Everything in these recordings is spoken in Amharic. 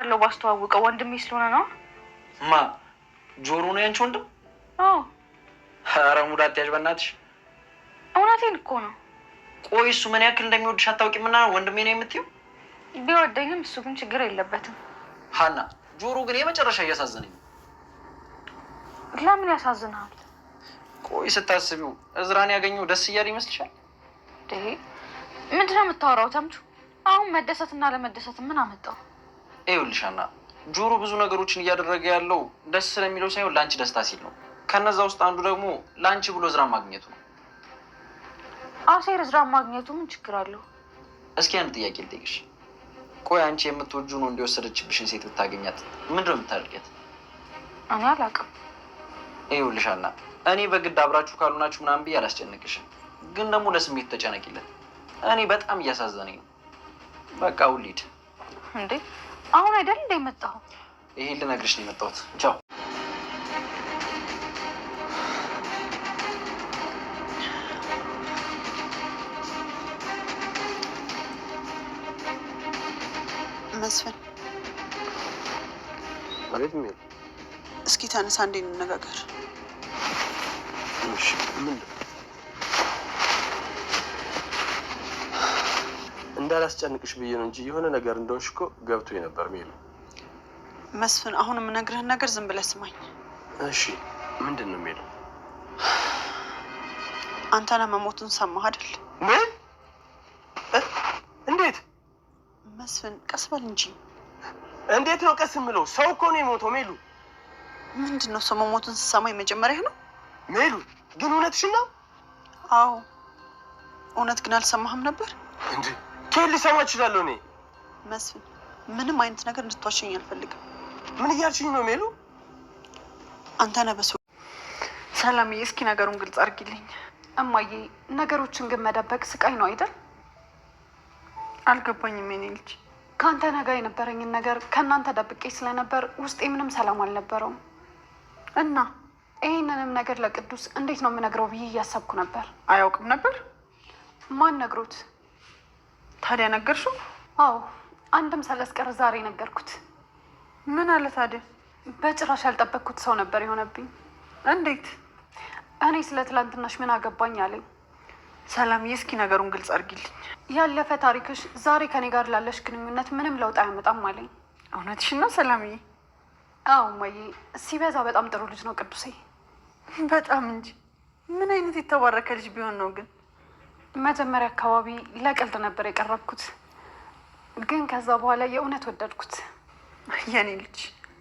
ለው ባስተዋውቀው ወንድሜ ስለሆነ ነው። ማ ጆሮ ነው ያንቺ ወንድም? አዎ። ኧረ ሙዳት ያዥ በእናትሽ። እውነቴን እኮ ነው። ቆይ እሱ ምን ያክል እንደሚወድሽ አታውቂም እና ወንድሜ ነው የምትይው? ቢወደኝም እሱ ግን ችግር የለበትም። ሀና ጆሮ ግን የመጨረሻ እያሳዘነኝ ነው። ለምን ያሳዝናል? ቆይ ስታስቢው እዝራን ያገኘው ደስ እያለ ይመስልሻል? ምንድን ነው የምታወራው ተምቹ? አሁን መደሰትና ለመደሰት ምን አመጣው? ይኸውልሽ ሀና ጆሮ ብዙ ነገሮችን እያደረገ ያለው ደስ ስለሚለው ሳይሆን ለአንቺ ደስታ ሲል ነው። ከነዛ ውስጥ አንዱ ደግሞ ለአንቺ ብሎ እዝራን ማግኘቱ ነው። አሴር እዝራን ማግኘቱ ምን ችግር አለው? እስኪ አንድ ጥያቄ ልጠይቅሽ። ቆይ አንቺ የምትወጂው ነው እንዲወሰደችብሽን ሴት ብታገኛት ምንድን ነው የምታደርጊያት? እኔ አላውቅም። ይኸውልሽ ሀና እኔ በግድ አብራችሁ ካሉናችሁ ምናምን ብዬ አላስጨንቅሽም፣ ግን ደግሞ ለስሜት ተጨነቂለት። እኔ በጣም እያሳዘነኝ ነው። በቃ ውሊድ እንዴ አሁን አይደል እንደ መጣሁ? ይሄን ልነግርሽ ነው የመጣሁት። ቻው። መስፍን ማለት ምን? እስኪ ተነሳ እንዴ እንነጋገር። እሺ ምን? እንዳላስጨንቅሽ ብዬ ነው እንጂ የሆነ ነገር እንደሆንሽ እኮ ገብቶኝ ነበር። ሜሉ መስፍን አሁን የምነግርህን ነገር ዝም ብለህ ስማኝ። እሺ ምንድን ነው ሜሉ? አንተ ነህ መሞቱን ሰማህ አይደል? ምን? እንዴት? መስፍን ቀስ በል እንጂ። እንዴት ነው ቀስ የምለው? ሰው እኮ ነው የሞተው ሜሉ። ምንድን ነው ሰው መሞቱን ስትሰማ የመጀመሪያ ነው? ሜሉ ግን እውነትሽን ነው? አዎ እውነት። ግን አልሰማህም ነበር እንዴ? ከየት ልሰማ እችላለሁ እኔ? መስፍን ምንም አይነት ነገር እንድትዋሸኝ አልፈልግም። ምን እያልሽኝ ነው ሜሉ? አንተ ነህ በሰው። ሰላምዬ እስኪ ነገሩን ግልጽ አድርጊልኝ። እማዬ ነገሮችን ግን መደበቅ ስቃይ ነው አይደል? አልገባኝም የኔ ልጅ። ከአንተ ነገ የነበረኝን ነገር ከእናንተ ደብቄ ስለነበር ውስጤ ምንም ሰላም አልነበረውም እና ይህንንም ነገር ለቅዱስ እንዴት ነው የምነግረው ብዬ እያሰብኩ ነበር። አያውቅም ነበር? ማን ነግሮት? ታዲያ ነገርሽው? አዎ አንድም ሳላስቀር ዛሬ ነገርኩት። ምን አለ ታዲያ? በጭራሽ ያልጠበቅኩት ሰው ነበር የሆነብኝ። እንዴት? እኔ ስለ ትላንትናሽ ምን አገባኝ አለኝ። ሰላምዬ እስኪ ነገሩን ግልጽ አድርጊልኝ። ያለፈ ታሪክሽ ዛሬ ከኔ ጋር ላለሽ ግንኙነት ምንም ለውጥ አያመጣም አለኝ። እውነትሽን ነው ሰላምዬ? አዎ እማዬ፣ ሲበዛ በጣም ጥሩ ልጅ ነው ቅዱሴ። በጣም እንጂ። ምን አይነት የተባረከ ልጅ ቢሆን ነው ግን? መጀመሪያ አካባቢ ለቀልድ ነበር የቀረብኩት፣ ግን ከዛ በኋላ የእውነት ወደድኩት። የኔ ልጅ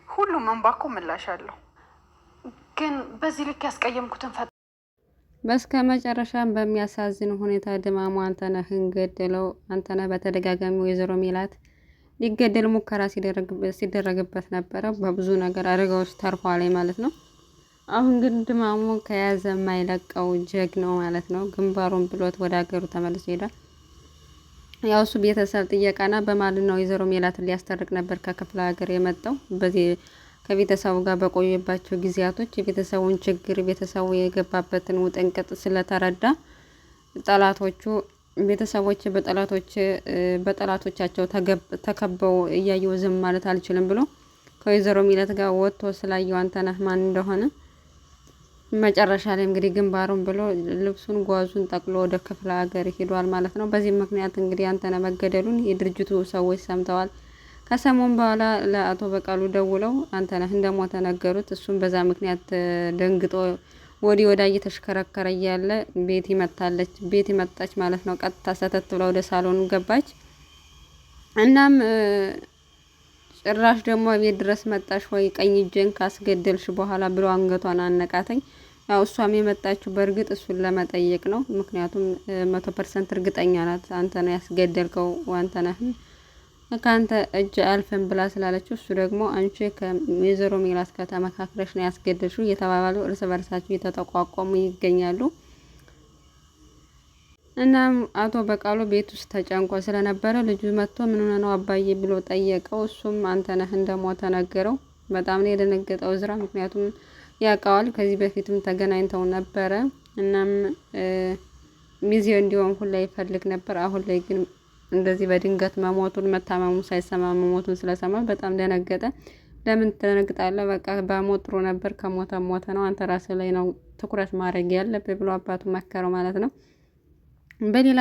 ሁሉም እንባ እኮ ምላሽ አለው። ግን በዚህ ልክ ያስቀየምኩትን በስከ መጨረሻም በሚያሳዝን ሁኔታ ድማሙ አንተነህን ገደለው። አንተነህ በተደጋጋሚ ወይዘሮ ሜላት ሊገደል ሙከራ ሲደረግበት ነበረ። በብዙ ነገር አደጋዎች ተርፏል ማለት ነው። አሁን ግን ድማሙ ከያዘ የማይለቀው ጀግናው ማለት ነው ግንባሩን ብሎት ወደ ሀገሩ ተመልሶ ሄዷል። ያው እሱ ቤተሰብ ጥየቃና በማለት ነው ወይዘሮ ሜላትን ሊያስታርቅ ነበር ከክፍለ ሀገር የመጣው። በዚህ ከቤተሰቡ ጋር በቆየባቸው ጊዜያቶች የቤተሰቡን ችግር ቤተሰቡ የገባበትን ውጥንቅጥ ስለተረዳ ጠላቶቹ ቤተሰቦች በጠላቶቻቸው ተከበው እያየው ዝም ማለት አልችልም ብሎ ከወይዘሮ ሜላት ጋር ወጥቶ ስላየው አንተነህ ማን እንደሆነ መጨረሻ ላይ እንግዲህ ግንባሩን ብሎ ልብሱን ጓዙን ጠቅሎ ወደ ክፍለ ሀገር ሄዷል ማለት ነው። በዚህ ምክንያት እንግዲህ አንተነህ መገደሉን የድርጅቱ ሰዎች ሰምተዋል። ከሰሞን በኋላ ለአቶ በቃሉ ደውለው አንተነህ እንደሞተ ነገሩት። እሱም በዛ ምክንያት ደንግጦ ወዲህ ወዳ እየተሽከረከረ እያለ ቤት ይመጣች ማለት ነው። ቀጥታ ሰተት ብላ ወደ ሳሎኑ ገባች። እናም ጭራሽ ደግሞ ቤት ድረስ መጣሽ ወይ ቀኝ እጄን ካስገደልሽ በኋላ ብሎ አንገቷን አነቃተኝ። ያው እሷም የመጣችው በእርግጥ እሱን ለመጠየቅ ነው። ምክንያቱም 100% እርግጠኛ ናት አንተነህ ያስገደልከው አንተነህን ከአንተ እጅ አልፈን ብላ ስላለችው እሱ ደግሞ አንቺ ከወይዘሮ ሜላት ጋር ተመካክረሽ ነው ያስገደልሽው እየተባባሉ እርስ በርሳቸው እየተጠቋቋሙ ይገኛሉ። እናም አቶ በቃሉ ቤት ውስጥ ተጨንቆ ስለነበረ ልጁ መጥቶ ምን ሆነ ነው አባዬ ብሎ ጠየቀው። እሱም አንተነህ እንደሞተ ነገረው። በጣም ነው የደነገጠው እዝራ፣ ምክንያቱም ያውቀዋል ከዚህ በፊትም ተገናኝተው ነበረ። እናም ሚዜው እንዲሆን ሁላ ይፈልግ ነበር። አሁን ላይ ግን እንደዚህ በድንገት መሞቱን መታመሙን ሳይሰማ መሞቱን ስለሰማ በጣም ደነገጠ። ለምን ትደነግጣለህ? በቃ በሞት ጥሩ ነበር፣ ከሞተ ሞተ ነው፣ አንተ ራስህ ላይ ነው ትኩረት ማድረግ ያለብህ ብሎ አባቱ መከረው ማለት ነው። በሌላ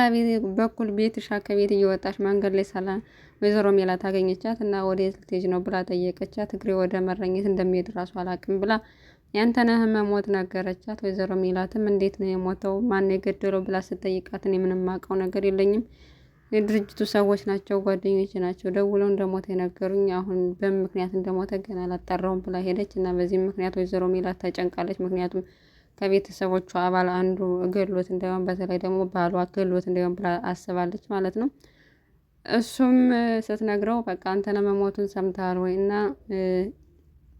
በኩል ቤትሻ ከቤት እየወጣች መንገድ ላይ ሰላም ወይዘሮ ሜላት አገኘቻት እና ወዴት ልትሄጂ ነው ብላ ጠየቀቻት። እግሬ ወደ መረኘት እንደሚሄድ ራሱ አላውቅም ብላ ያንተነህ መሞት ነገረቻት። ወይዘሮ ሜላትም እንዴት ነው የሞተው? ማን የገደለው ብላ ስትጠይቃት እኔ ምንም የማውቀው ነገር የለኝም፣ የድርጅቱ ሰዎች ናቸው፣ ጓደኞች ናቸው ደውለው እንደሞተ የነገሩኝ፣ አሁን በምን ምክንያት እንደሞተ ገና አላጣራውም ብላ ሄደች እና በዚህም ምክንያት ወይዘሮ ሜላት ተጨንቃለች። ምክንያቱም ከቤተሰቦቿ አባል አንዱ ገሎት እንዳይሆን፣ በተለይ ደግሞ ባሏ ገሎት እንዳይሆን ብላ አስባለች ማለት ነው። እሱም ስትነግረው በቃ አንተነህ መሞቱን ሰምተሃል ወይ እና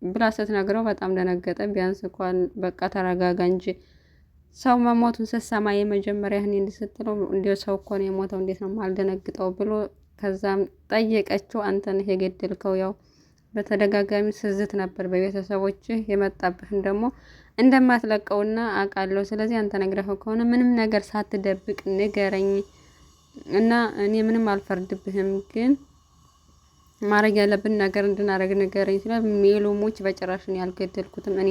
ብላ ስትነግረው በጣም ደነገጠ። ቢያንስ እንኳን በቃ ተረጋጋ እንጂ ሰው መሞቱን ስትሰማ የመጀመሪያ እኔ ስትለው እንዲያው ሰው እኮ ነው የሞተው እንዴት ነው የማልደነግጠው ብሎ ከዛም ጠየቀችው። አንተነህ የገደልከው? ያው በተደጋጋሚ ስዝት ነበር በቤተሰቦችህ የመጣብህን ደግሞ እንደማትለቀውና አውቃለሁ። ስለዚህ አንተ ነግረኸው ከሆነ ምንም ነገር ሳትደብቅ ንገረኝ እና እኔ ምንም አልፈርድብህም፣ ግን ማድረግ ያለብን ነገር እንድናደርግ ንገረኝ ሲላል ሜሉ ሙች በጭራሽ እኔ አልገደልኩትም፣ እኔ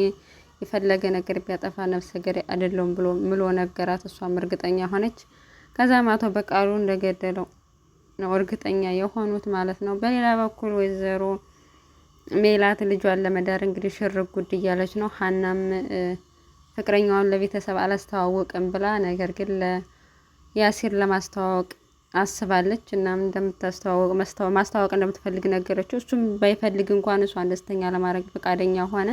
የፈለገ ነገር ቢያጠፋ ነፍሰ ገዳይ አይደለሁም ብሎ ምሎ ነገራት። እሷም እርግጠኛ ሆነች። ከዛም አቶ በቃሉ እንደገደለው ነው እርግጠኛ የሆኑት ማለት ነው። በሌላ በኩል ወይዘሮ ሜላት ልጇን ለመዳር እንግዲህ ሽር ጉድ እያለች ነው። ሀናም ፍቅረኛዋን ለቤተሰብ አላስተዋወቅም ብላ ነገር ግን ለያሲር ለማስተዋወቅ አስባለች። እናም እንደምታስተዋወቅ ማስተዋወቅ እንደምትፈልግ ነገረችው። እሱም ባይፈልግ እንኳን እሷን ደስተኛ ለማድረግ ፈቃደኛ ሆነ።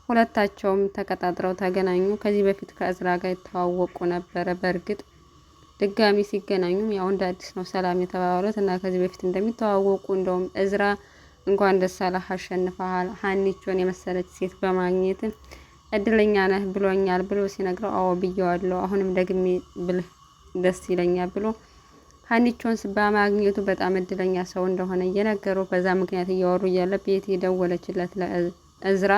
ሁለታቸውም ተቀጣጥረው ተገናኙ። ከዚህ በፊት ከእዝራ ጋር የተዋወቁ ነበረ። በእርግጥ ድጋሚ ሲገናኙም ያው እንደ አዲስ ነው ሰላም የተባባሉት እና ከዚህ በፊት እንደሚተዋወቁ እንደውም እዝራ እንኳን ደስ አለህ አሸንፈሃል፣ ሀኒቾን የመሰለች ሴት በማግኘት እድለኛ ነህ ብሎኛል ብሎ ሲነግረው አዎ ብየዋለሁ፣ አሁንም ደግሜ ብልህ ደስ ይለኛል ብሎ ሀኒቾን በማግኘቱ በጣም እድለኛ ሰው እንደሆነ እየነገረው በዛ ምክንያት እያወሩ እያለ ቤት የደወለችለት ለእዝራ።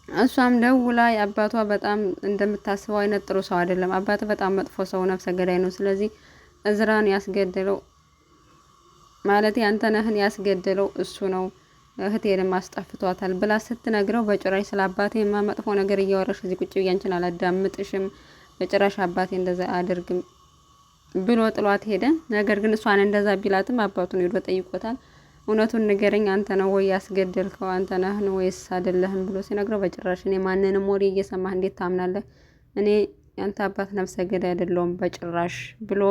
እሷም ደውላ አባቷ በጣም እንደምታስበው አይነት ጥሩ ሰው አይደለም፣ አባቷ በጣም መጥፎ ሰው ነፍሰ ገዳይ ነው፣ ስለዚህ እዝራን ያስገደለው ማለት አንተነህን ያስገደለው እሱ ነው፣ እህቴንም አስጠፍቷታል ብላ ስትነግረው በጭራሽ ስለ አባቴማ መጥፎ ነገር እያወራሽ እዚህ ቁጭ ብዬ አንቺን አላዳምጥሽም፣ በጭራሽ አባቴ እንደዛ አያደርግም ብሎ ጥሏት ሄደ። ነገር ግን እሷን እንደዛ ቢላትም አባቱን ሄዶ ጠይቆታል። እውነቱን ንገረኝ፣ አንተ ነው ወይ ያስገደልከው? አንተ ነህ ወይስ አይደለህም ብሎ ሲነግረው በጭራሽ እኔ ማንንም ወሬ እየሰማህ እንዴት ታምናለህ? እኔ ያንተ አባት ነፍሰ ገዳይ አይደለሁም በጭራሽ ብሎ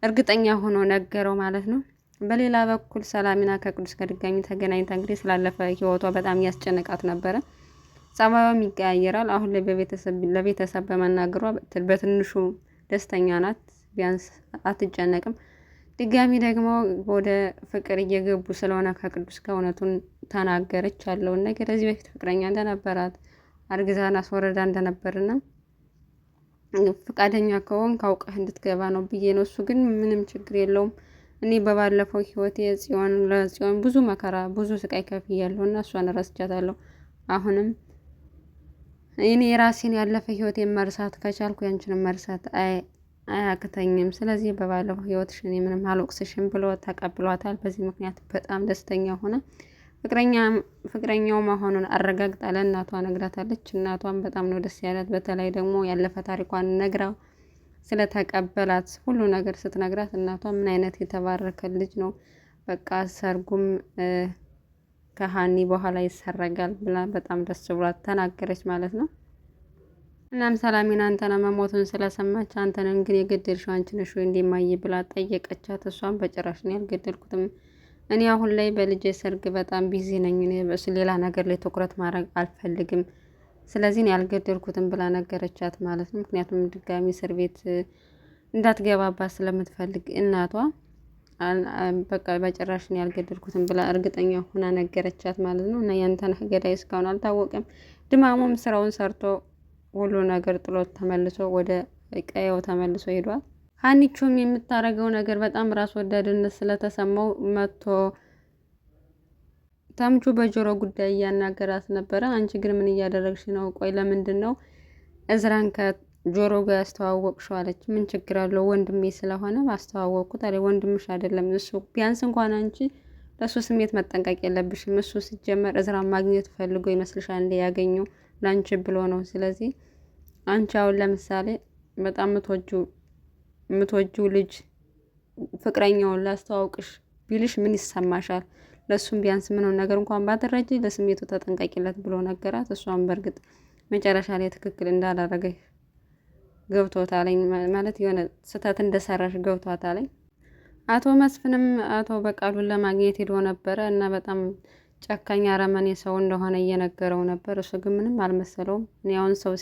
እርግጠኛ ሆኖ ነገረው ማለት ነው። በሌላ በኩል ሰላሚና ከቅዱስ ጋር ድጋሚ ተገናኝታ እንግዲህ ስላለፈ ህይወቷ በጣም እያስጨነቃት ነበረ። ጸባዩም ይቀያየራል። አሁን ላይ ለቤተሰብ በመናገሯ በትንሹ ደስተኛ ናት፣ ቢያንስ አትጨነቅም። ድጋሚ ደግሞ ወደ ፍቅር እየገቡ ስለሆነ ከቅዱስ ጋር እውነቱን ተናገረች። ያለውን ነገር እዚህ በፊት ፍቅረኛ እንደነበራት አርግዛን አስወረዳ እንደነበርና ፈቃደኛ ከሆን ካውቀህ እንድትገባ ነው ብዬ ነው። እሱ ግን ምንም ችግር የለውም፣ እኔ በባለፈው ህይወቴ ለጽዮን ብዙ መከራ ብዙ ስቃይ ከፍያለሁ እና እሷን ረስቻታለሁ። አሁንም እኔ የራሴን ያለፈ ህይወቴን መርሳት ከቻልኩ ያንቺንም መርሳት አያቅተኝም። ስለዚህ በባለፈው ህይወትሽ እኔ ምንም አልወቅስሽም ብሎ ተቀብሏታል። በዚህ ምክንያት በጣም ደስተኛ ሆነ። ፍቅረኛው መሆኑን አረጋግጣ ለእናቷ ነግራታለች። እናቷም በጣም ነው ደስ ያላት። በተለይ ደግሞ ያለፈ ታሪኳን ነግራ ስለተቀበላት ሁሉ ነገር ስትነግራት እናቷ ምን አይነት የተባረከ ልጅ ነው፣ በቃ ሰርጉም ከሀኒ በኋላ ይሰረጋል ብላ በጣም ደስ ብሏት ተናገረች ማለት ነው። እናም ሰላሚን አንተነህ መሞቱን ስለሰማች አንተነህን ግን የገደልሽው አንቺ ነሽ ወይ እንደማየ ብላ ጠየቀቻት። እሷም በጭራሽ ነው ያልገደልኩትም፣ እኔ አሁን ላይ በልጄ ሰርግ በጣም ቢዚ ነኝ፣ ሌላ ነገር ላይ ትኩረት ማድረግ አልፈልግም፣ ስለዚህ ነው ያልገደልኩትም ብላ ነገረቻት ማለት ነው። ምክንያቱም ድጋሚ እስር ቤት እንዳትገባባት ስለምትፈልግ እናቷ በቃ በጭራሽ ነው ያልገደልኩትም ብላ እርግጠኛ ሆና ነገረቻት ማለት ነው። እና የአንተነህ ገዳይ እስካሁን አልታወቀም። ድማሙም ስራውን ሰርቶ ሁሉ ነገር ጥሎት ተመልሶ ወደ ቀየው ተመልሶ ሄዷል። ሀኒቾም የምታረገው ነገር በጣም ራስ ወዳድነት ስለተሰማው መጥቶ ተምቹ በጆሮ ጉዳይ እያናገራት ነበረ። አንቺ ግን ምን እያደረግሽ ነው? ቆይ ለምንድን ነው እዝራን ጆሮ ጋር ያስተዋወቅሽው አለች። ምን ችግር አለው ወንድሜ ስለሆነ ባስተዋወቅኩት አለ። ወንድምሽ አይደለም እሱ። ቢያንስ እንኳን አንቺ ለእሱ ስሜት መጠንቀቅ የለብሽም። እሱ ሲጀመር እዝራን ማግኘት ፈልጎ ይመስልሻል እንደ ያገኘው ለአንቺ ብሎ ነው። ስለዚህ አንቺ አሁን ለምሳሌ በጣም የምትወጂው ልጅ ፍቅረኛውን ላስተዋውቅሽ ቢልሽ ምን ይሰማሻል? ለእሱም ቢያንስ ምነው ነገር እንኳን ባደረጅ ለስሜቱ ተጠንቀቂለት ብሎ ነገራት። እሷም በእርግጥ መጨረሻ ላይ ትክክል እንዳላረገች ገብቶታለኝ፣ ማለት የሆነ ስህተት እንደሰራሽ ገብቷታለኝ። አቶ መስፍንም አቶ በቃሉን ለማግኘት ሄዶ ነበረ እና በጣም ጨካኝ አረመኔ ሰው እንደሆነ እየነገረው ነበር። እሱ ግን ምንም አልመሰለውም። እኔ አሁን ሰው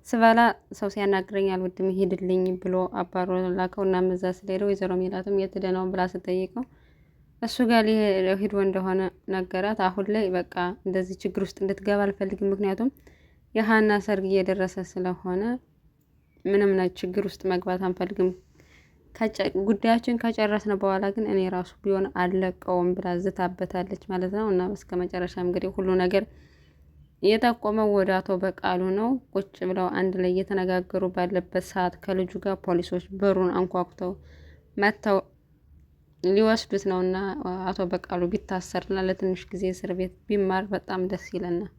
ስበላ ሰው ሲያናግረኝ አልወድም ሄድልኝ ብሎ አባሮ ላከው እና መዛ ስለሄደው ወይዘሮ ሜላትም የት ሄደ ነው ብላ ስጠይቀው እሱ ጋር ሂዶ እንደሆነ ነገራት። አሁን ላይ በቃ እንደዚህ ችግር ውስጥ እንድትገባ አልፈልግም፣ ምክንያቱም የሀና ሰርግ እየደረሰ ስለሆነ ምንም ችግር ውስጥ መግባት አንፈልግም። ጉዳያችን ከጨረስን በኋላ ግን እኔ ራሱ ቢሆን አልለቀውም ብላ ዝታበታለች ማለት ነው። እና እስከ መጨረሻ እንግዲህ ሁሉ ነገር የጠቆመው ወደ አቶ በቃሉ ነው። ቁጭ ብለው አንድ ላይ እየተነጋገሩ ባለበት ሰዓት ከልጁ ጋር ፖሊሶች በሩን አንኳኩተው መጥተው ሊወስዱት ነው እና አቶ በቃሉ ቢታሰርና ለትንሽ ጊዜ እስር ቤት ቢማር በጣም ደስ ይለናል።